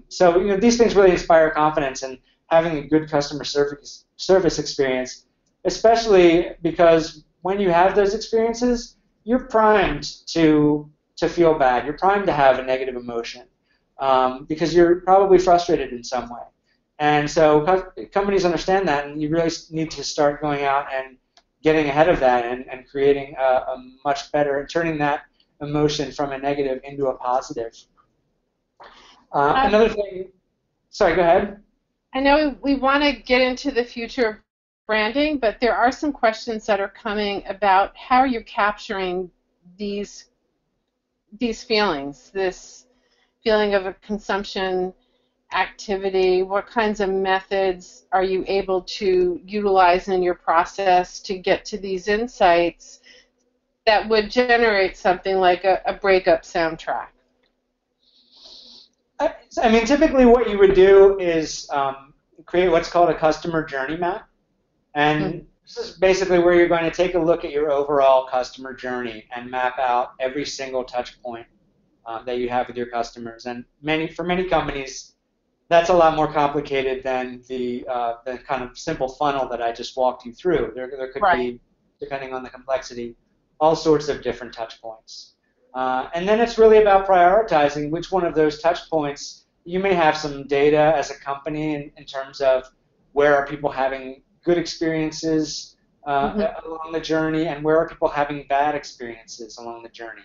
So these things really inspire confidence, and having a good customer service experience, especially because when you have those experiences, you're primed to feel bad. You're primed to have a negative emotion because you're probably frustrated in some way. And so companies understand that, and you really need to start going out and getting ahead of that and creating a much better, turning that emotion from a negative into a positive. Another thing, sorry, go ahead. I know we want to get into the future of branding, but there are some questions that are coming about how you're capturing these feelings, this feeling of a consumption activity. What kinds of methods are you able to utilize in your process to get to these insights that would generate something like a breakup soundtrack? I mean, typically what you would do is create what's called a customer journey map. And this is basically where you're going to take a look at your overall customer journey and map out every single touch point that you have with your customers. And for many companies, that's a lot more complicated than the kind of simple funnel that I just walked you through. There could be, depending on the complexity, all sorts of different touch points. And then it's really about prioritizing which one of those touch points. You may have some data as a company in terms of where are people having good experiences along the journey, and where are people having bad experiences along the journey.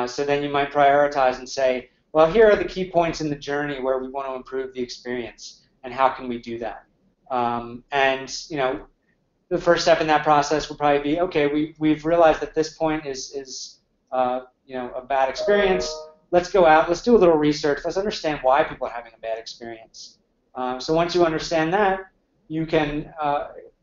So then you might prioritize and say, well, here are the key points in the journey where we want to improve the experience, and how can we do that? And the first step in that process would probably be, okay, we've realized that this point is a bad experience. Let's go out, let's do a little research, let's understand why people are having a bad experience. So once you understand that, you can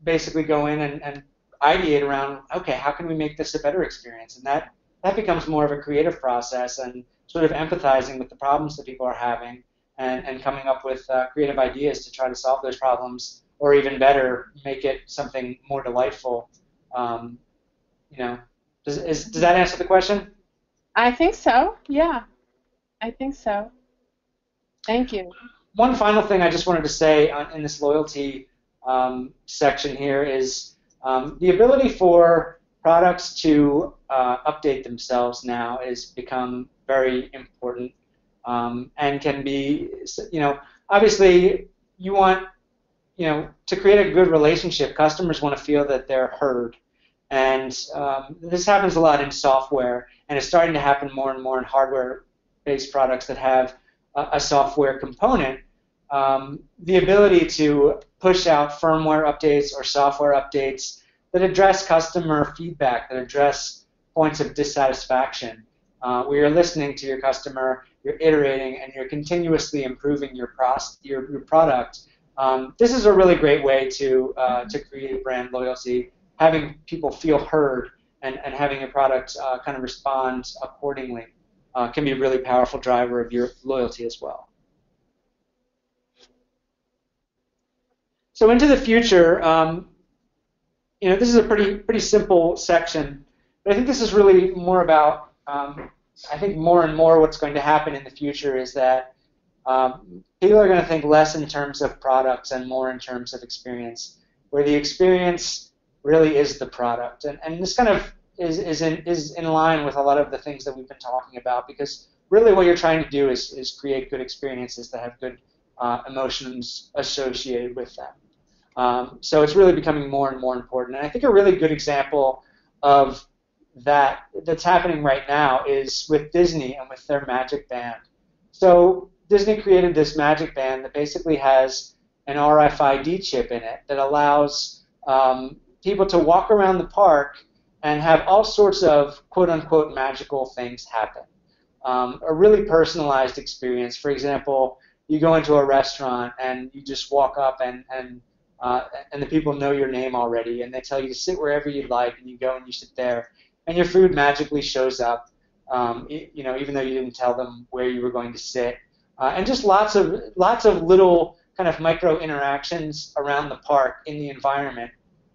basically go in and ideate around, okay, how can we make this a better experience? And that becomes more of a creative process, and sort of empathizing with the problems that people are having, and coming up with creative ideas to try to solve those problems, or even better, make it something more delightful. Does that answer the question? I think so, yeah. I think so. Thank you. One final thing I just wanted to say in this loyalty section here is the ability for products to update themselves now has become very important, and can be, obviously you want, to create a good relationship, customers want to feel that they're heard. And this happens a lot in software, and it's starting to happen more and more in hardware-based products that have a software component. The ability to push out firmware updates or software updates that address customer feedback, that address points of dissatisfaction, where you're listening to your customer, you're iterating, and you're continuously improving your product. This is a really great way to create brand loyalty. Having people feel heard and having your product kind of respond accordingly can be a really powerful driver of your loyalty as well. So into the future, this is a pretty simple section, but I think this is really more about, I think more and more what's going to happen in the future is that people are going to think less in terms of products and more in terms of experience, where the experience really is the product. And this kind of is in line with a lot of the things that we've been talking about, because really what you're trying to do is create good experiences that have good emotions associated with them. So it's really becoming more and more important. And I think a really good example of that's happening right now is with Disney and with their Magic Band. So Disney created this magic band that basically has an RFID chip in it that allows people to walk around the park and have all sorts of quote-unquote magical things happen. A really personalized experience. For example, you go into a restaurant and you just walk up and the people know your name already, and they tell you to sit wherever you'd like, and you go and you sit there, and your food magically shows up, even though you didn't tell them where you were going to sit, and just lots of little kind of micro interactions around the park in the environment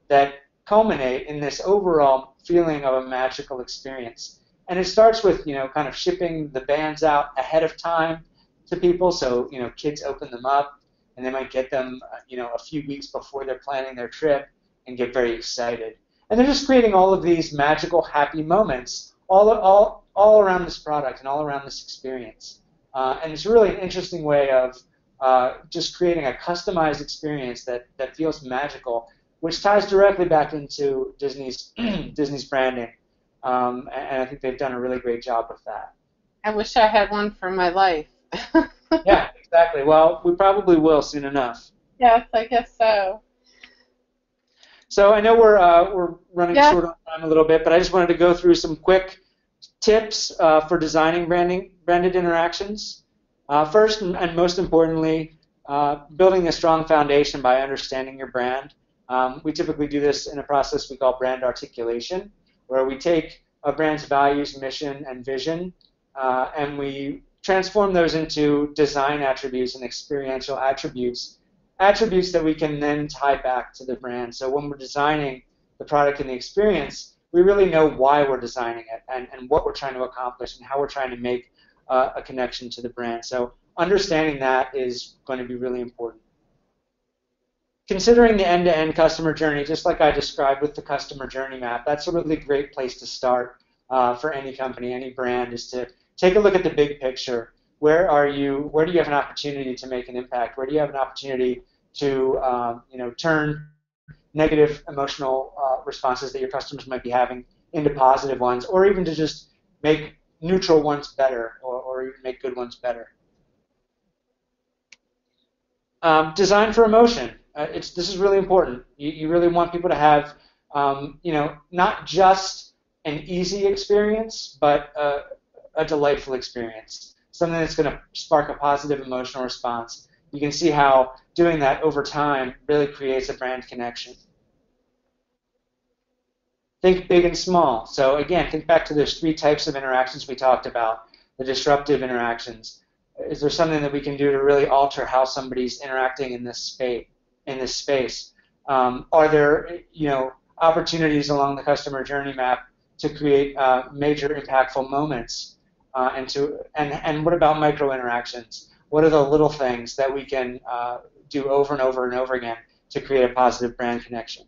that culminate in this overall feeling of a magical experience. And it starts with kind of shipping the bands out ahead of time to people, so kids open them up, and they might get them a few weeks before they're planning their trip and get very excited. And they're just creating all of these magical, happy moments all around this product and all around this experience. And it's really an interesting way of just creating a customized experience that feels magical, which ties directly back into Disney's branding. And I think they've done a really great job with that. I wish I had one for my life. Yeah, exactly. Well, we probably will soon enough. Yes, I guess so. So I know we're running short on time a little bit, but I just wanted to go through some quick tips for designing branded interactions. First and most importantly, building a strong foundation by understanding your brand. We typically do this in a process we call brand articulation, where we take a brand's values, mission, and vision, and we transform those into design attributes and experiential attributes that we can then tie back to the brand. So when we're designing the product and the experience, we really know why we're designing it and what we're trying to accomplish and how we're trying to make a connection to the brand. So understanding that is going to be really important. Considering the end-to-end customer journey, just like I described with the customer journey map, that's a really great place to start for any company, any brand, is to take a look at the big picture. Where do you have an opportunity to make an impact? Where do you have an opportunity to turn negative emotional responses that your customers might be having into positive ones, or even to just make neutral ones better, or even make good ones better? Design for emotion. This is really important. You really want people to have, not just an easy experience, but a delightful experience, something that's going to spark a positive emotional response. You can see how doing that over time really creates a brand connection. Think big and small. So again, think back to those 3 types of interactions we talked about, the disruptive interactions. Is there something that we can do to really alter how somebody's interacting in this space? Are there opportunities along the customer journey map to create major impactful moments? And what about micro interactions? What are the little things that we can do over and over and over again to create a positive brand connection?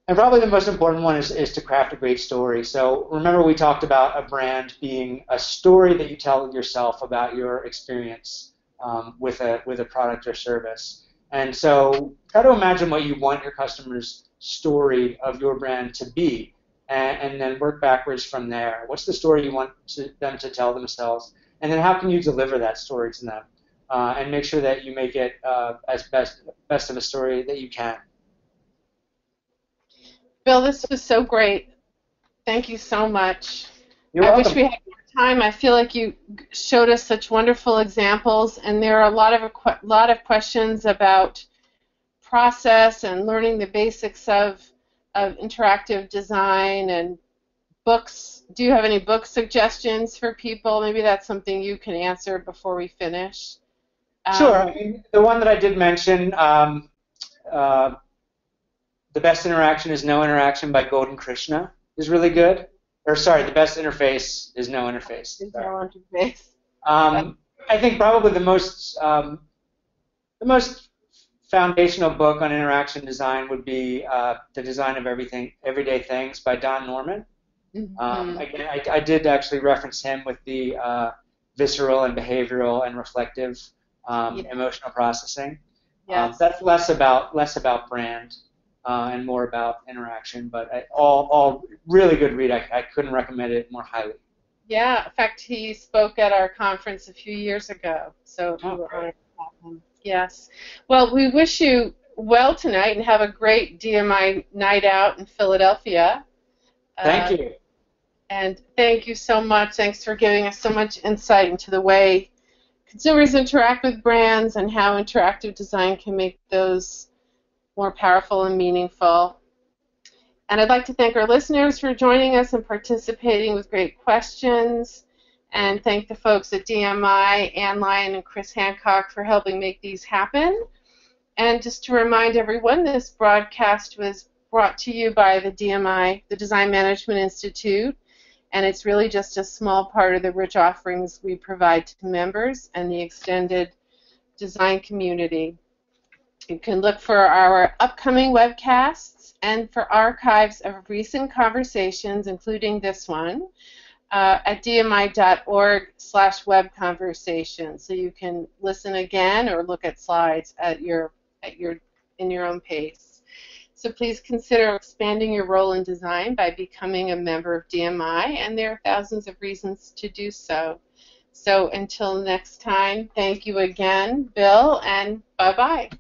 And probably the most important one is to craft a great story. So remember, we talked about a brand being a story that you tell yourself about your experience with a product or service. And so try to imagine what you want your customers' story of your brand to be, and then work backwards from there. What's the story you want them to tell themselves? And then how can you deliver that story to them? And make sure that you make it as best of a story that you can. Bill, this was so great. Thank you so much. You're welcome. I wish we had more time. I feel like you showed us such wonderful examples, and there are a lot of questions about process and learning the basics of interactive design and books. Do you have any book suggestions for people? Maybe that's something you can answer before we finish. Sure. I mean, the one that I did mention, The Best Interaction is No Interaction by Golden Krishna is really good. Or sorry, The Best Interface is No Interface. Is no interface. I think probably the most foundational book on interaction design would be The Design of Everyday Things by Don Norman. Mm-hmm. Again, I did actually reference him with the visceral and behavioral and reflective emotional processing. Yes. That's less about brand and more about interaction, but all really good read. I couldn't recommend it more highly. Yeah, in fact, he spoke at our conference a few years ago, so we Oh, were great. honored to have him. Yes. Well, we wish you well tonight and have a great DMI night out in Philadelphia. Thank Uh, you. and thank you so much. Thanks for giving us so much insight into the way consumers interact with brands and how interactive design can make those more powerful and meaningful. And I'd like to thank our listeners for joining us and participating with great questions. And thank the folks at DMI, Ann Lyon and Chris Hancock, for helping make these happen. And just to remind everyone, this broadcast was brought to you by the DMI, the Design Management Institute, and it's really just a small part of the rich offerings we provide to members and the extended design community. You can look for our upcoming webcasts and for archives of recent conversations, including this one, at dmi.org/webconversation. So you can listen again or look at slides in your own pace. So please consider expanding your role in design by becoming a member of DMI, and there are thousands of reasons to do so. So until next time, thank you again, Bill, and bye-bye.